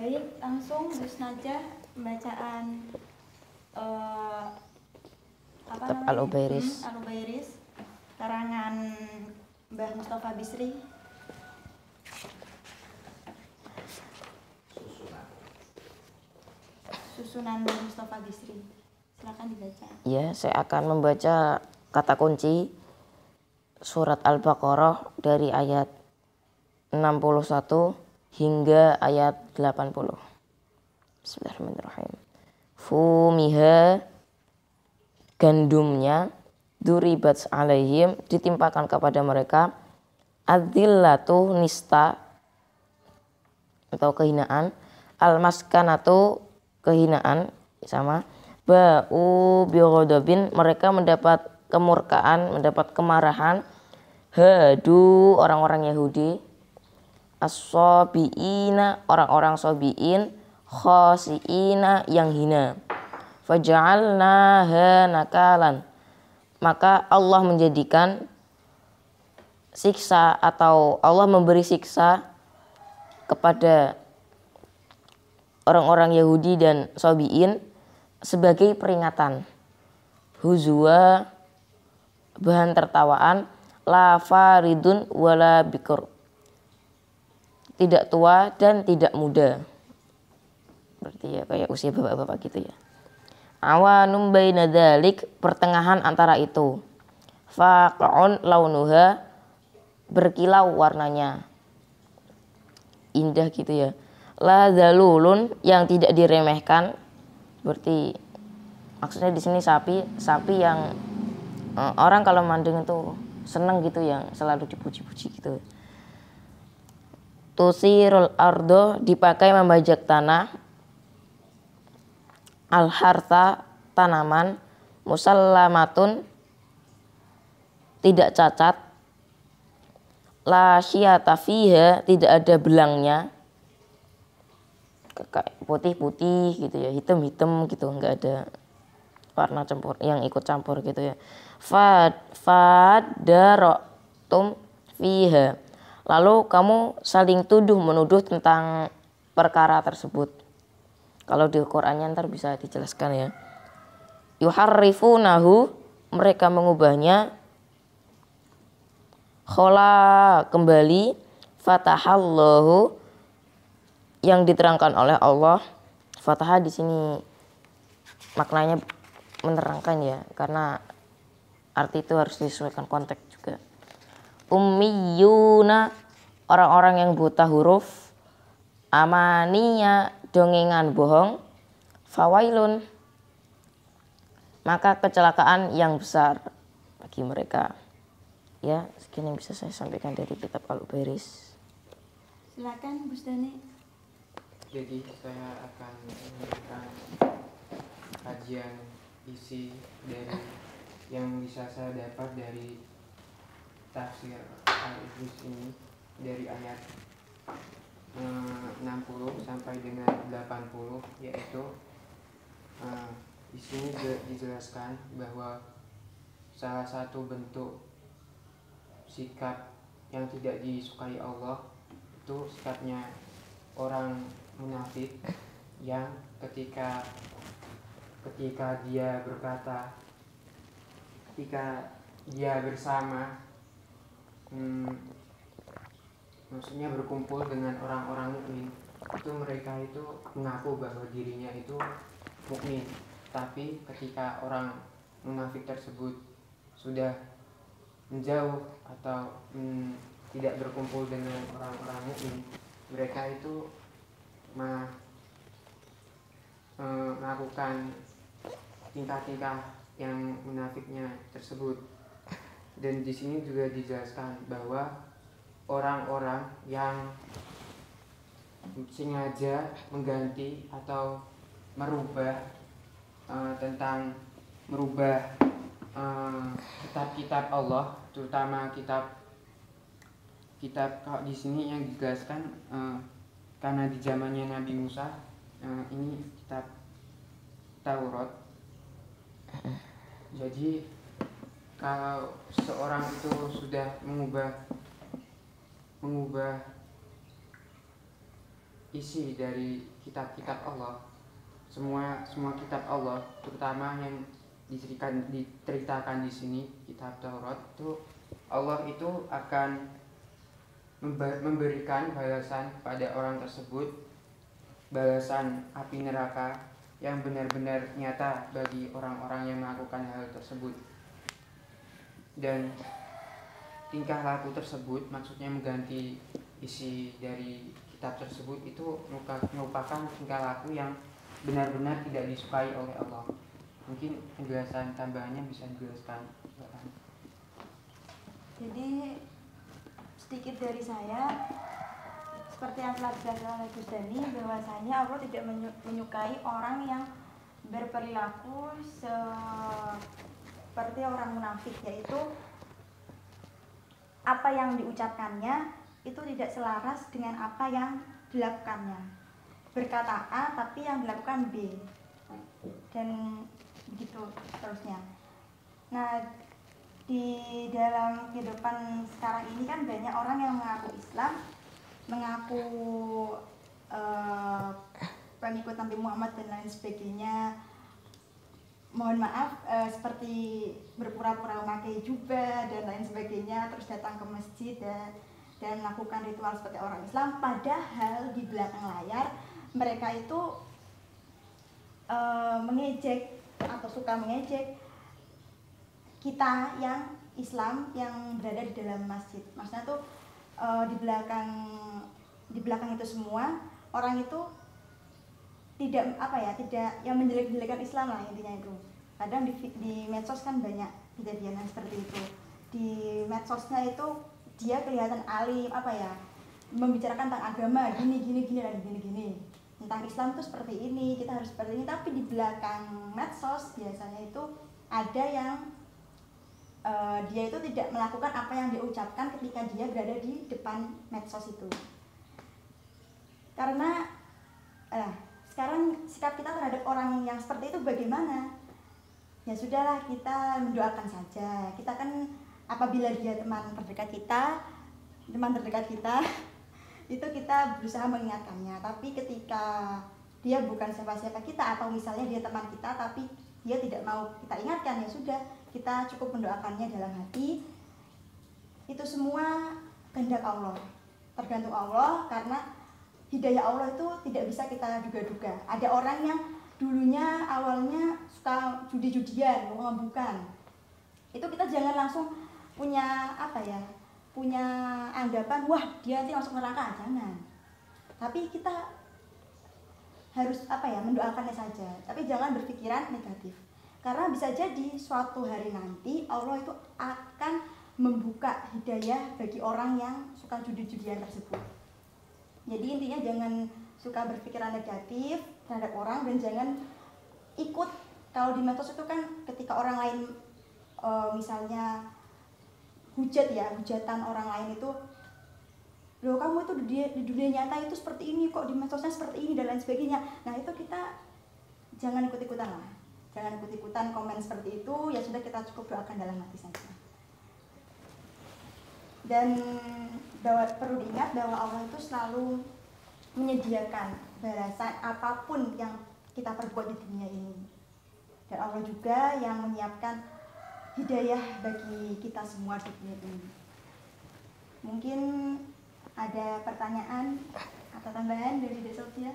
Baik, langsung Gus Najah pembacaan Kitab Al-Ubairis. Al-Ubairis karangan Mbah Mustafa Bisri. Susunan Mbah Mustafa Bisri. Silakan dibaca. Ya, saya akan membaca kata kunci surat Al-Baqarah dari ayat 61 hingga ayat 80. Bismillahirrahmanirrahim. Fumiha, gandumnya, duribat alaihim, ditimpakan kepada mereka, adzillatu, nista atau kehinaan, almaskanatu, kehinaan, sama, ba'u bighadabin, mereka mendapat kemurkaan, mendapat kemarahan, hadu, orang-orang Yahudi, as-sabiina, orang-orang sabiin, khasiina, yang hina, faja'alnaha nakalan, maka Allah menjadikan siksa atau Allah memberi siksa kepada orang-orang Yahudi dan sabiin sebagai peringatan, huzwa, bahan tertawaan, la faridun wala bikur, tidak tua dan tidak muda, berarti ya kayak usia bapak-bapak gitu ya. Awanum baina dzalik, pertengahan antara itu, faq'un launuha, berkilau warnanya, indah gitu ya. La zalulun, yang tidak diremehkan, berarti maksudnya di sini sapi yang orang kalau mandeng itu seneng gitu, yang selalu dipuji-puji gitu. Tusirul ardo, dipakai membajak tanah, al harta, tanaman, musallamatun, tidak cacat, la syiyata fiha, tidak ada belangnya, putih-putih gitu ya, hitam-hitam gitu, enggak ada warna campur yang ikut campur gitu ya. Fadaratum fiha, lalu kamu saling tuduh menuduh tentang perkara tersebut. Kalau di Qur'annya ntar bisa dijelaskan ya. Yuharrifunahu, mereka mengubahnya, khola, kembali, fatahallahu, yang diterangkan oleh Allah. Fatah di sini maknanya menerangkan ya, karena arti itu harus disesuaikan konteks juga. Ummiyuna, orang-orang yang buta huruf, amaniya, dongengan bohong, fawailun, maka kecelakaan yang besar bagi mereka. Ya, segini yang bisa saya sampaikan dari kitab Al-Ubairis. Silakan Gus Dani. Jadi saya akan memberikan kajian isi dari yang bisa saya dapat dari tafsir Al-Ubairis ini, dari ayat 60 sampai dengan 80, yaitu di sini dijelaskan bahwa salah satu bentuk sikap yang tidak disukai Allah itu sikapnya orang munafik, yang ketika dia berkata, ketika dia bersama, maksudnya berkumpul dengan orang-orang mukmin, itu mereka itu mengaku bahwa dirinya itu mukmin, tapi ketika orang munafik tersebut sudah menjauh atau tidak berkumpul dengan orang-orang mukmin, mereka itu melakukan tingkah-tingkah yang munafiknya tersebut. Dan di sini juga dijelaskan bahwa orang-orang yang sengaja mengganti atau merubah kitab-kitab Allah, terutama kitab kalau di sini yang dijelaskan karena di zamannya Nabi Musa, ini kitab Taurat. Jadi kalau seorang itu sudah mengubah isi dari kitab-kitab Allah, semua kitab Allah, terutama yang diceritakan di sini, kitab Taurat itu, Allah itu akan memberikan balasan pada orang tersebut, balasan api neraka yang benar-benar nyata bagi orang-orang yang melakukan hal tersebut. Dan tingkah laku tersebut, maksudnya mengganti isi dari kitab tersebut, itu merupakan tingkah laku yang benar-benar tidak disukai oleh Allah. Mungkin penjelasan tambahannya bisa dijelaskan. Jadi sedikit dari saya, seperti yang telah dijelaskan oleh Gus Dani, bahwasanya Allah tidak menyukai orang yang berperilaku seperti orang munafik, yaitu apa yang diucapkannya itu tidak selaras dengan apa yang dilakukannya. Berkata A tapi yang dilakukan B, dan begitu seterusnya. Nah, di dalam kehidupan sekarang ini kan banyak orang yang mengaku Islam, mengaku pengikut Nabi Muhammad dan lain sebagainya. Mohon maaf, seperti berpura-pura memakai jubah dan lain sebagainya, terus datang ke masjid dan melakukan ritual seperti orang Islam. Padahal di belakang layar mereka itu mengejek atau suka mengejek kita yang Islam yang berada di dalam masjid. Maksudnya tuh di belakang itu semua orang itu tidak yang menjelek-jelekan Islam lah intinya itu. Kadang di medsos kan banyak kejadian seperti itu. Di medsosnya itu dia kelihatan alim, membicarakan tentang agama gini dan gini. Tentang Islam itu seperti ini, kita harus seperti ini, tapi di belakang medsos biasanya itu ada yang dia itu tidak melakukan apa yang dia ucapkan ketika dia berada di depan medsos itu. Karena sekarang sikap kita terhadap orang yang seperti itu bagaimana? Ya sudahlah, kita mendoakan saja. Kita kan apabila dia teman terdekat kita itu kita berusaha mengingatkannya. Tapi ketika dia bukan siapa-siapa kita, atau misalnya dia teman kita tapi dia tidak mau kita ingatkan, ya sudah, kita cukup mendoakannya dalam hati. Itu semua kehendak Allah, tergantung Allah, karena hidayah Allah itu tidak bisa kita duga-duga. Ada orang yang dulunya awalnya suka judi-judian, mengembukan. Itu kita jangan langsung punya anggapan, wah dia nanti masuk neraka, jangan. Tapi kita harus mendoakannya saja. Tapi jangan berpikiran negatif. Karena bisa jadi suatu hari nanti Allah itu akan membuka hidayah bagi orang yang suka judi-judian tersebut. Jadi intinya jangan suka berpikiran negatif terhadap orang, dan jangan ikut. Kalau di medsos itu kan ketika orang lain misalnya hujatan orang lain itu, loh kamu itu di dunia nyata itu seperti ini kok, di medsosnya seperti ini dan lain sebagainya. Nah itu kita jangan ikut-ikutan lah, jangan ikut-ikutan komen seperti itu. Ya sudah, kita cukup doakan dalam hati saja. Dan perlu diingat bahwa Allah itu selalu menyediakan balasan apapun yang kita perbuat di dunia ini. Dan Allah juga yang menyiapkan hidayah bagi kita semua di dunia ini. Mungkin ada pertanyaan atau tambahan dari Dek Sofia?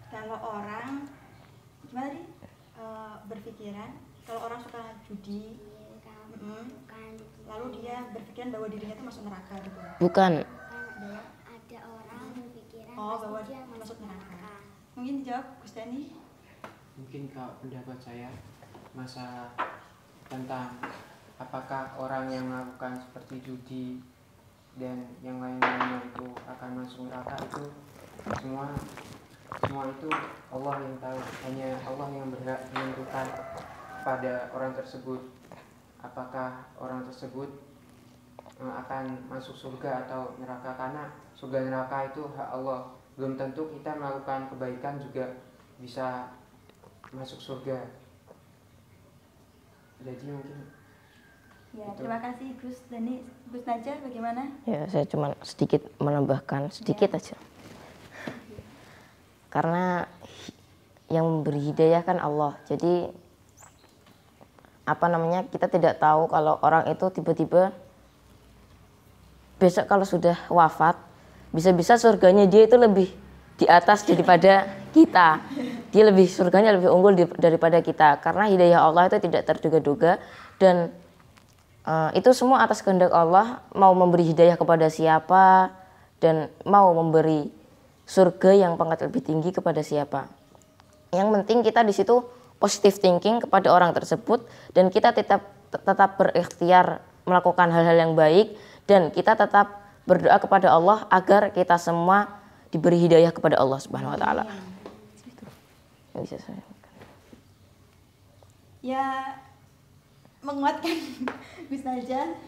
Kalau orang gimana tadi berpikiran, kalau orang suka judi, lalu dia berpikiran bahwa dirinya itu masuk neraka gitu. Bukan. Ada orang berpikiran bahwa dia masuk neraka. Mungkin dijawab Gus Dani. Mungkin kalau pendapat saya, masalah tentang apakah orang yang melakukan seperti judi dan yang lain-lainnya itu akan masuk neraka, itu semua semua itu Allah yang tahu. Hanya Allah yang berhak menentukan pada orang tersebut apakah orang tersebut akan masuk surga atau neraka, karena surga neraka itu hak Allah. Belum tentu kita melakukan kebaikan juga bisa masuk surga. Jadi mungkin Ya, itu. terima kasih Gus Dani. Gus Najah bagaimana? Ya, saya cuma sedikit menambahkan sedikit aja. Karena yang memberi hidayah kan Allah. Jadi kita tidak tahu kalau orang itu tiba-tiba besok kalau sudah wafat, bisa-bisa surganya dia itu lebih di atas daripada kita. Dia surganya lebih unggul daripada kita. Karena hidayah Allah itu tidak terduga-duga, dan itu semua atas kehendak Allah, mau memberi hidayah kepada siapa dan mau memberi surga yang pangkat lebih tinggi kepada siapa. Yang penting kita di situ positive thinking kepada orang tersebut, dan kita tetap berikhtiar melakukan hal-hal yang baik, dan kita tetap berdoa kepada Allah agar kita semua diberi hidayah kepada Allah Subhanahu wa taala. Yang bisa saya Ya, menguatkan Gus Najah.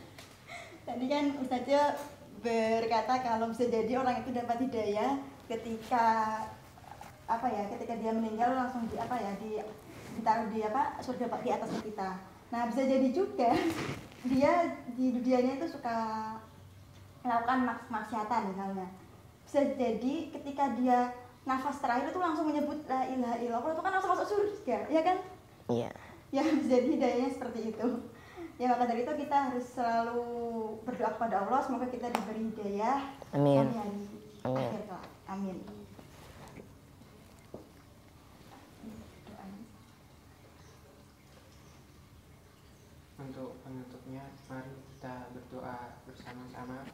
Tadi kan Gus Najah berkata kalau bisa jadi orang itu dapat hidayah ketika ketika dia meninggal langsung ditaruh di surga di atas kita. Nah, bisa jadi juga dia di dunianya itu suka melakukan maksiatan misalnya. Bisa jadi ketika dia nafas terakhir itu langsung menyebut la ilaha illallah, itu kan langsung masuk surga, ya kan? Iya. Ya, bisa jadi hidayahnya seperti itu. Ya, maka dari itu kita harus selalu berdoa kepada Allah, semoga kita diberi hidayah. Amin. Amin. Akhir kelak. Amin. Untuk penutupnya, mari kita berdoa bersama-sama.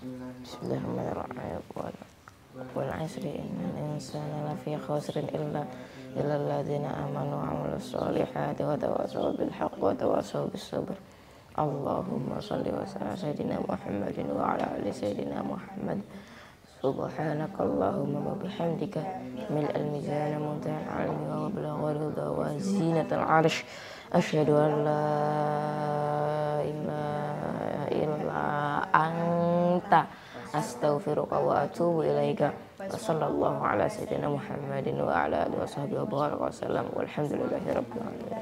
Bismillahirrahmanirrahim. Wal 'asri innal insana lafi khusrin illa alladziina aamanu wa 'amilus shaalihati wa tawassaw bil haqqi wa tawassaw bis sabr. Allahumma shalli wa sallim ala sayyidina Muhammadin wa ala ali sayyidina Muhammad. Subhanaka Allahumma wa bihamdika mil'al mizan muntaha al-'ilmi wa balaghal ridha wa zinatal 'arsy. Asyhadu an la ilaha illa anta astaghfiruka wa atubu ilaika. Wa sallallahu ala sayyidina Muhammadin wa ala alihi wa sahbihi wa baraka wa sallam. Walhamdulillahi rabbil alamin.